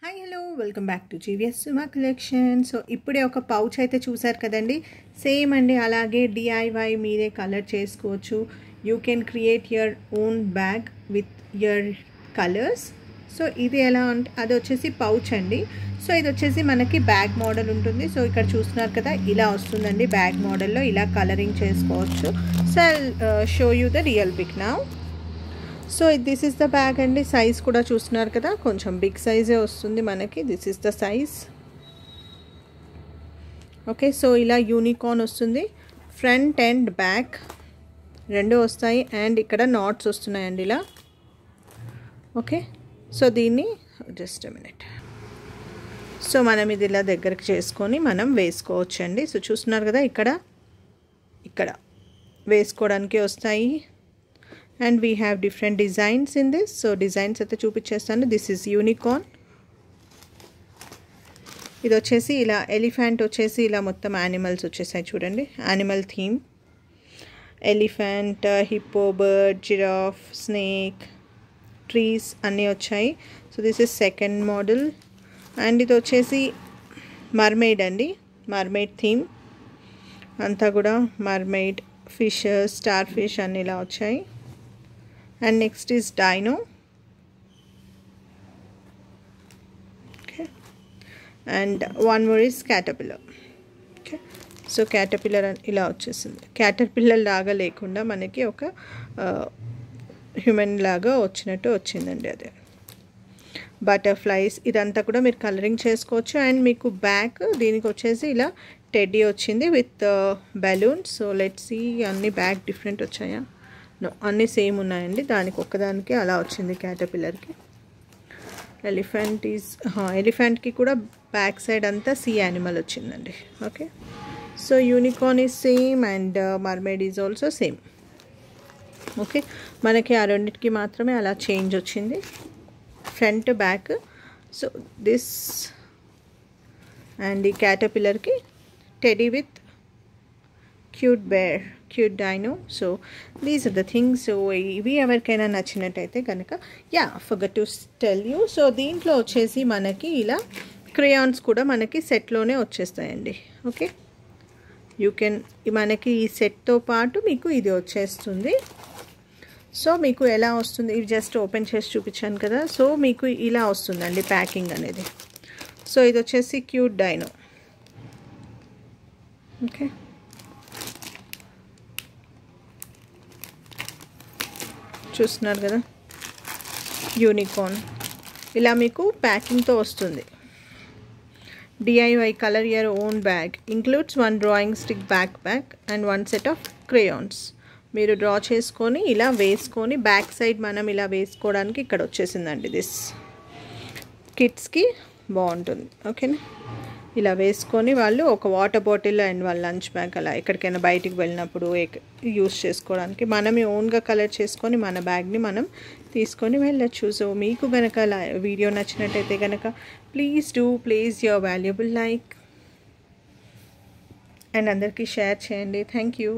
Hi hello welcome back to GVS Suma collection. So ఇప్పుడే ఒక pouch అయితే చూసారు కదండి, సేమ్ అండి అలాగే డిఐవై మీరే కలర్ చేసుకోవచ్చు. You can create your own bag with your colours. So ఇది ఎలా అంటే అది వచ్చేసి పౌచ్ అండి. సో ఇది వచ్చేసి మనకి బ్యాగ్ మోడల్ ఉంటుంది. సో ఇక్కడ చూస్తున్నారు కదా, ఇలా వస్తుందండి బ్యాగ్ మోడల్లో, ఇలా కలరింగ్ చేసుకోవచ్చు. So I show you the real pick now. So this is the bag అండి. సైజ్ కూడా చూస్తున్నారు కదా, కొంచెం బిగ్ సైజే వస్తుంది మనకి. This is the size. Okay, so ఇలా యూనికార్న్ వస్తుంది. ఫ్రంట్ అండ్ బ్యాక్ రెండు వస్తాయి అండ్ ఇక్కడ నాట్స్ వస్తున్నాయండి ఇలా. ఓకే, సో దీన్ని జస్ట్ ఎ మినిట్. సో మనం ఇది ఇలా దగ్గరకు చేసుకొని మనం వేసుకోవచ్చు అండి. సో చూస్తున్నారు కదా, ఇక్కడ వేసుకోవడానికి వస్తాయి. And we have different designs in this. So designs అయితే చూపించేస్తాను. This is unicorn. ఇది వచ్చేసి ఇలా ఎలిఫెంట్ వచ్చేసి ఇలా మొత్తం యానిమల్స్ వచ్చేసాయి చూడండి, animal theme. Elephant, hippo, bird, giraffe, snake, trees అన్నీ వచ్చాయి. So this is second model. And ఇది వచ్చేసి మర్మెయిడ్ అండి, మర్మెయిడ్ థీమ్ అంతా కూడా. మర్మెయిడ్, ఫిషెస్, స్టార్ ఫిష్ అన్నీ ఇలా వచ్చాయి. And next is dino. Okay, and one more is caterpillar. Okay, so caterpillar ఇలా వచ్చేసింది. caterpillar లాగా లేకుండా మనకి ఒక హ్యూమన్ లాగా వచ్చినట్టు వచ్చిందండి. అదే బటర్ఫ్లైస్, ఇదంతా కూడా మీరు కలరింగ్ చేసుకోవచ్చు. అండ్ మీకు బ్యాక్ దీనికి వచ్చేసి ఇలా టెడ్డీ వచ్చింది with balloons. So let's see, అన్ని బ్యాక్ డిఫరెంట్ వచ్చాయా? అన్నీ సేమ్ ఉన్నాయండి. దానికి ఒక్కదానికి అలా వచ్చింది క్యాటర్పిల్లర్కి. ఎలిఫెంట్కి కూడా బ్యాక్ సైడ్ అంతా సీ యానిమల్ వచ్చిందండి. Okay, so unicorn is same and mermaid is also same. Okay, మనకి ఆ రెండింటికి మాత్రమే అలా చేంజ్ వచ్చింది, front back. So this and ఈ క్యాటర్పిల్లర్కి teddy with cute bear, cute dino. So these are the things. So ఇవి ఎవరికైనా నచ్చినట్టయితే కనుక forgot to tell you. So దీంట్లో వచ్చేసి మనకి ఇలా క్రేయాన్స్ కూడా మనకి సెట్లోనే వచ్చేస్తాయండి. ఓకే, యూ కెన్, మనకి ఈ సెట్తో పాటు మీకు ఇది వచ్చేస్తుంది. సో మీకు ఎలా వస్తుంది, ఇవి జస్ట్ ఓపెన్ చేసి చూపించాను కదా. సో మీకు ఇలా వస్తుందండి ప్యాకింగ్ అనేది. సో ఇది వచ్చేసి క్యూట్ డైనో. ఓకే, చూస్తున్నారు కదా, యూనికార్న్ ఇలా మీకు ప్యాకింగ్తో వస్తుంది. DIY colour your own bag includes 1 drawing stick back and 1 set of crayons. మీరు డ్రా చేసుకొని ఇలా వేసుకొని బ్యాక్ సైడ్ మనం ఇలా వేసుకోవడానికి ఇక్కడ వచ్చేసిందండి. దిస్ కిడ్స్కి బాగుంటుంది. ఓకేనా, ఇలా వేసుకొని వాళ్ళు ఒక వాటర్ బాటిల్ అండ్ వాళ్ళ లంచ్ బ్యాగ్ అలా ఎక్కడికైనా బయటికి వెళ్ళినప్పుడు యూస్ చేసుకోవడానికి మనం ఓన్గా కలర్ చేసుకొని మన బ్యాగ్ని మనం తీసుకొని వెళ్ళచ్చు. సో మీకు కనుక వీడియో నచ్చినట్టయితే కనుక please do place your valuable like and అందరికీ షేర్ చేయండి. Thank you.